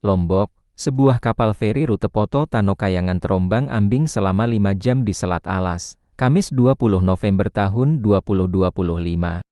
Lombok, sebuah kapal feri rute Poto Tano Kayangan terombang-ambing selama 5 jam di Selat Alas. Kamis 20 November tahun 2025,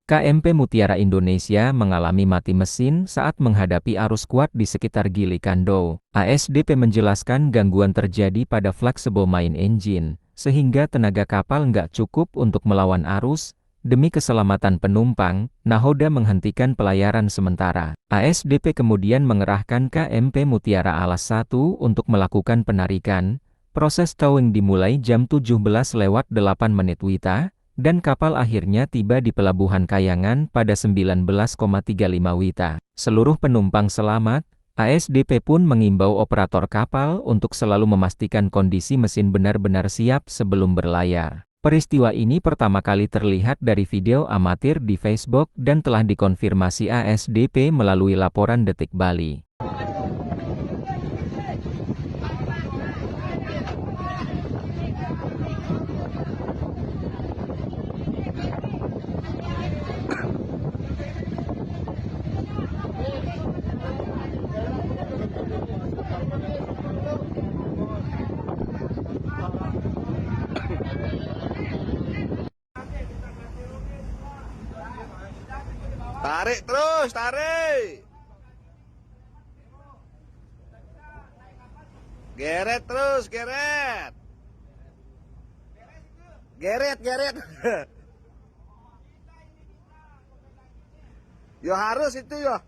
KMP Mutiara Indonesia mengalami mati mesin saat menghadapi arus kuat di sekitar Gili Kando. ASDP menjelaskan gangguan terjadi pada flexible main engine, sehingga tenaga kapal nggak cukup untuk melawan arus. Demi keselamatan penumpang, Nahoda menghentikan pelayaran sementara. ASDP kemudian mengerahkan KMP Mutiara Alas 1 untuk melakukan penarikan. Proses towing dimulai jam 17:08 WITA, dan kapal akhirnya tiba di Pelabuhan Kayangan pada 19:35 WITA. Seluruh penumpang selamat. ASDP pun mengimbau operator kapal untuk selalu memastikan kondisi mesin benar-benar siap sebelum berlayar. Peristiwa ini pertama kali terlihat dari video amatir di Facebook dan telah dikonfirmasi ASDP melalui laporan Detik Bali. Tarik terus, tarik. Geret terus, geret. Geret, geret. Yo harus itu yo.